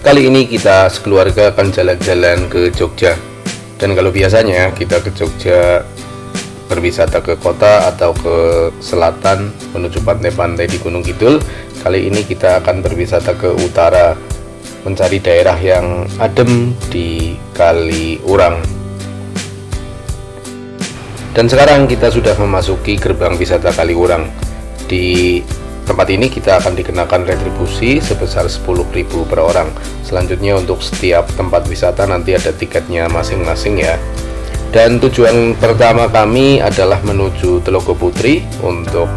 Kali ini kita sekeluarga akan jalan-jalan ke Jogja. Dan kalau biasanya kita ke Jogja berwisata ke kota atau ke selatan menuju pantai-pantai di Gunung Kidul, kali ini kita akan berwisata ke utara, mencari daerah yang adem di Kaliurang. Dan sekarang kita sudah memasuki gerbang wisata Kaliurang. Di tempat ini kita akan dikenakan retribusi sebesar 10.000 per orang. Selanjutnya untuk setiap tempat wisata nanti ada tiketnya masing-masing ya. Dan tujuan pertama kami adalah menuju Telaga Putri untuk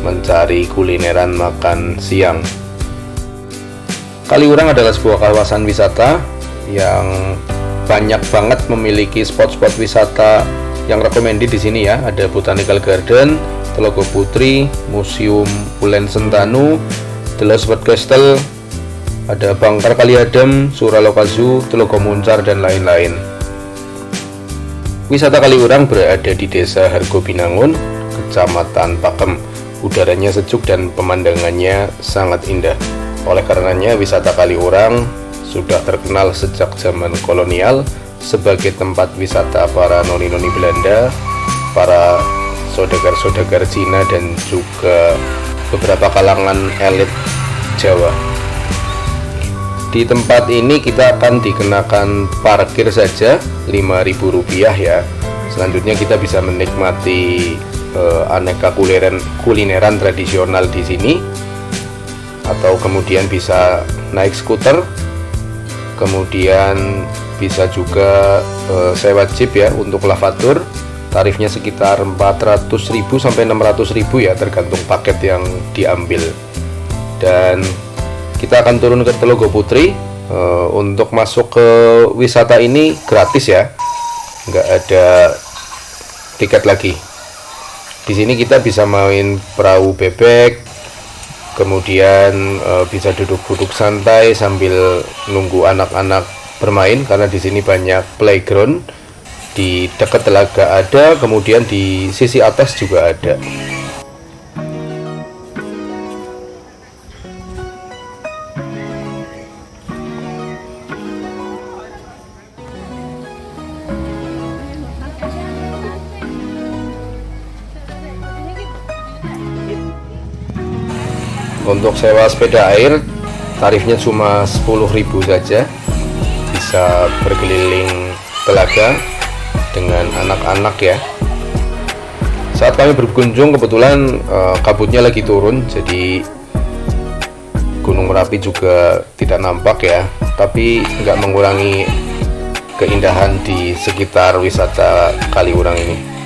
mencari kulineran makan siang. Kaliurang adalah sebuah kawasan wisata yang banyak banget memiliki spot-spot wisata yang recommended di sini ya. Ada Botanical Garden, Telaga Putri, Museum Ulen Sentanu, The Laswet Castle, ada Bangkar Kali Adem, Suraloka Zoo, Telaga Muncar, dan lain-lain. Wisata Kaliurang berada di Desa Hargobinangun, Kecamatan Pakem. Udaranya sejuk dan pemandangannya sangat indah. Oleh karenanya wisata Kaliurang sudah terkenal sejak zaman kolonial sebagai tempat wisata para noni-noni Belanda, para saudagar-saudagar Cina, dan juga beberapa kalangan elit Jawa. Di tempat ini kita akan dikenakan parkir saja Rp5.000 ya. Selanjutnya kita bisa menikmati aneka kulineran tradisional di sini, atau kemudian bisa naik skuter, kemudian bisa juga sewa jeep ya untuk lavatur. Tarifnya sekitar 400.000 sampai 600.000 ya, tergantung paket yang diambil. Dan kita akan turun ke Telaga Putri. Untuk masuk ke wisata ini gratis ya, nggak ada tiket lagi. Di sini kita bisa main perahu bebek, kemudian bisa duduk-duduk santai sambil nunggu anak-anak bermain, karena di sini banyak playground. Di dekat telaga ada, kemudian di sisi atas juga ada. Untuk sewa sepeda air tarifnya cuma 10.000 saja, bisa berkeliling telaga dengan anak-anak ya. Saat kami berkunjung kebetulan kabutnya lagi turun, jadi Gunung Merapi juga tidak nampak ya, tapi nggak mengurangi keindahan di sekitar wisata Kaliurang ini.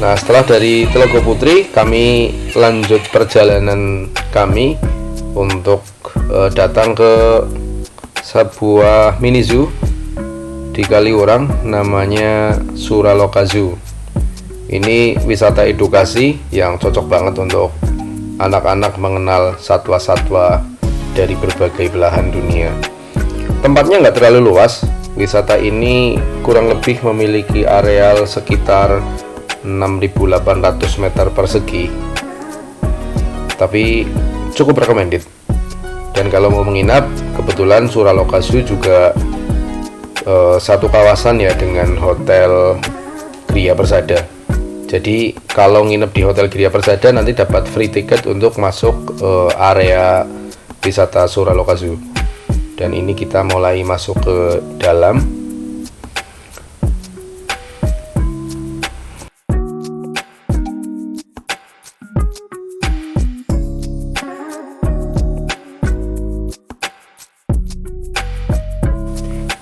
Nah, setelah dari Telaga Putri, kami lanjut perjalanan kami untuk datang ke sebuah mini zoo di Kaliurang, namanya Suraloka Zoo. Ini wisata edukasi yang cocok banget untuk anak-anak mengenal satwa-satwa dari berbagai belahan dunia. Tempatnya nggak terlalu luas. Wisata ini kurang lebih memiliki areal sekitar 6.800 meter persegi, tapi cukup recommended. Dan kalau mau menginap, kebetulan Suraloka Zoo juga satu kawasan ya dengan Hotel Gria Persada. Jadi kalau nginep di Hotel Gria Persada nanti dapat free tiket untuk masuk area wisata Suraloka Zoo. Dan ini kita mulai masuk ke dalam.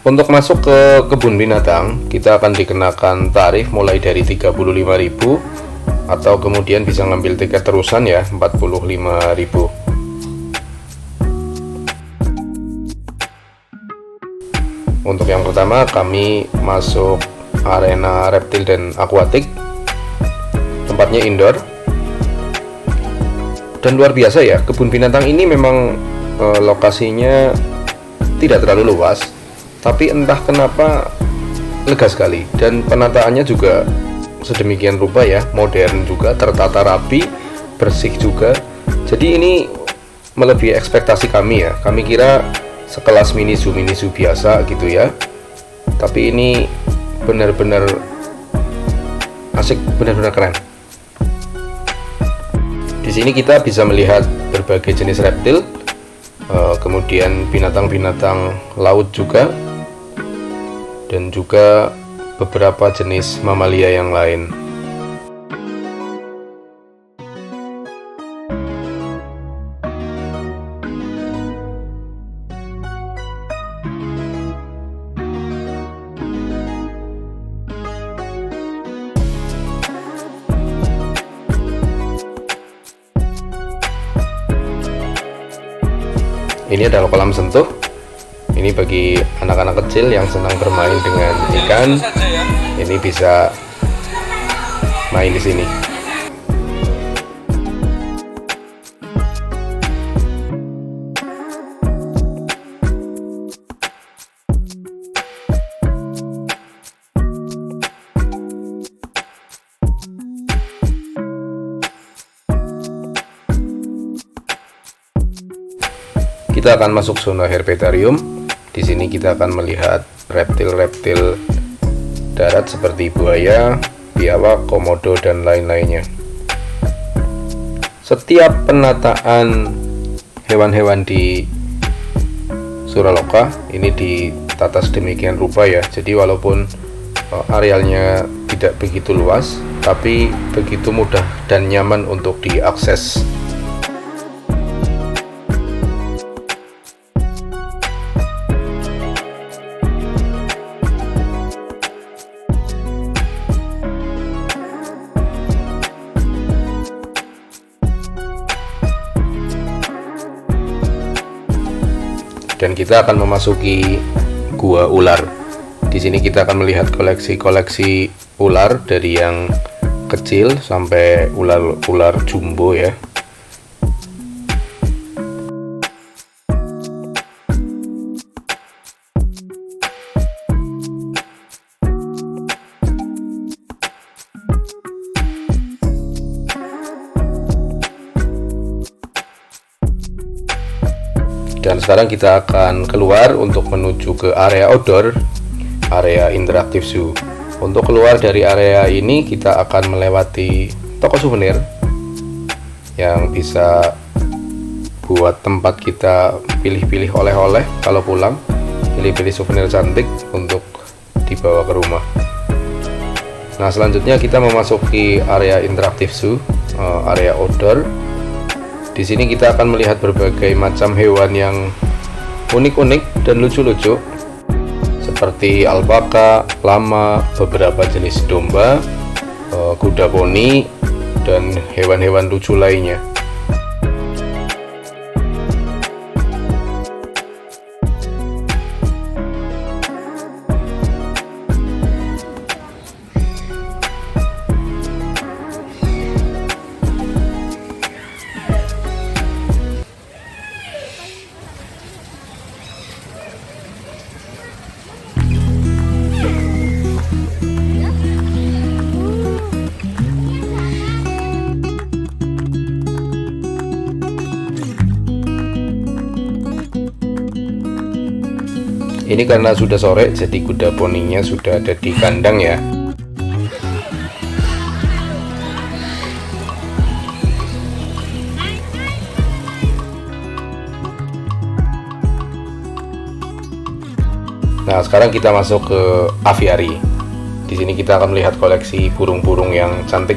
Untuk masuk ke kebun binatang, kita akan dikenakan tarif mulai dari 35.000, atau kemudian bisa ngambil tiket terusan ya, 45.000. Untuk yang pertama kami masuk arena reptil dan akuatik. Tempatnya indoor. Dan luar biasa ya, kebun binatang ini memang lokasinya tidak terlalu luas, tapi entah kenapa lega sekali, dan penataannya juga sedemikian rupa ya, modern juga, tertata rapi, bersih juga. Jadi ini melebihi ekspektasi kami ya. Kami kira sekelas mini zoo biasa gitu ya, tapi ini benar-benar asik, benar-benar keren. Di sini kita bisa melihat berbagai jenis reptil, kemudian binatang-binatang laut juga, dan juga beberapa jenis mamalia yang lain. Ini adalah kolam sentuh. Ini bagi anak-anak kecil yang senang bermain dengan ikan. Ini bisa main di sini. Kita akan masuk zona herpetarium. Di sini kita akan melihat reptil-reptil darat seperti buaya, biawak, komodo, dan lain-lainnya. Setiap penataan hewan-hewan di Suraloka ini ditata sedemikian rupa ya. Jadi walaupun arealnya tidak begitu luas, tapi begitu mudah dan nyaman untuk diakses. Dan kita akan memasuki gua ular. Di sini kita akan melihat koleksi-koleksi ular dari yang kecil sampai ular jumbo ya. Dan sekarang kita akan keluar untuk menuju ke area outdoor, area interaktif zoo. Untuk keluar dari area ini kita akan melewati toko souvenir yang bisa buat tempat kita pilih-pilih oleh-oleh kalau pulang, pilih-pilih souvenir cantik untuk dibawa ke rumah. Nah, selanjutnya kita memasuki area interaktif zoo, area outdoor. Di sini kita akan melihat berbagai macam hewan yang unik-unik dan lucu-lucu, seperti alpaka, lama, beberapa jenis domba, kuda poni, dan hewan-hewan lucu lainnya. Ini karena sudah sore, jadi kuda poninya sudah ada di kandang ya. Nah, sekarang kita masuk ke aviary. Di sini kita akan melihat koleksi burung-burung yang cantik.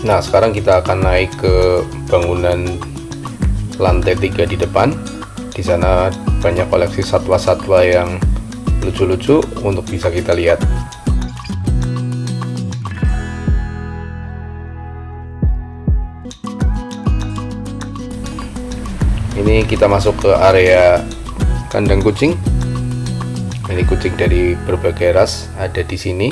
Nah, sekarang kita akan naik ke bangunan lantai 3 di depan. Di sana banyak koleksi satwa-satwa yang lucu-lucu untuk bisa kita lihat. Ini kita masuk ke area kandang kucing. Ini kucing dari berbagai ras ada di sini.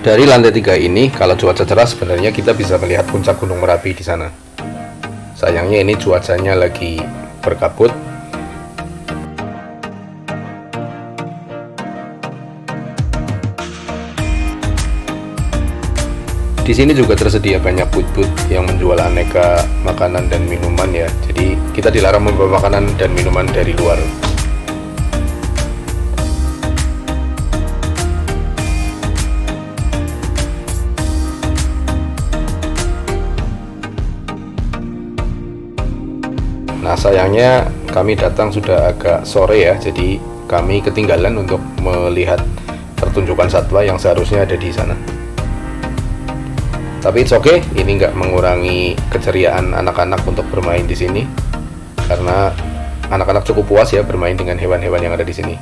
Dari lantai 3 ini, kalau cuaca cerah sebenarnya kita bisa melihat puncak Gunung Merapi di sana. Sayangnya ini cuacanya lagi berkabut. Di sini juga tersedia banyak booth-booth yang menjual aneka makanan dan minuman ya. Jadi kita dilarang membawa makanan dan minuman dari luar. Nah, sayangnya kami datang sudah agak sore ya, jadi kami ketinggalan untuk melihat pertunjukan satwa yang seharusnya ada di sana. Tapi it's okay, ini nggak mengurangi keceriaan anak-anak untuk bermain di sini, karena anak-anak cukup puas ya bermain dengan hewan-hewan yang ada di sini.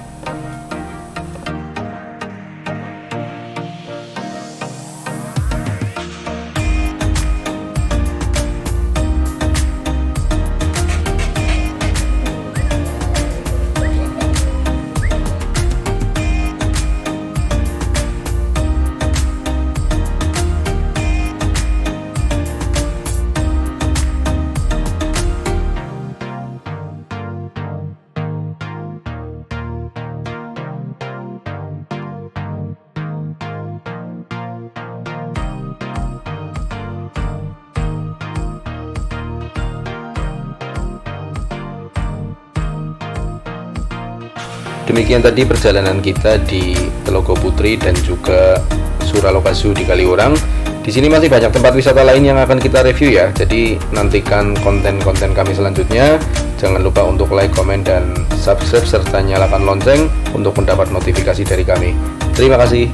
Demikian tadi perjalanan kita di Telogo Putri dan juga Suraloka Zoo di Kaliurang. Di sini masih banyak tempat wisata lain yang akan kita review ya. Jadi nantikan konten-konten kami selanjutnya. Jangan lupa untuk like, komen, dan subscribe serta nyalakan lonceng untuk mendapat notifikasi dari kami. Terima kasih.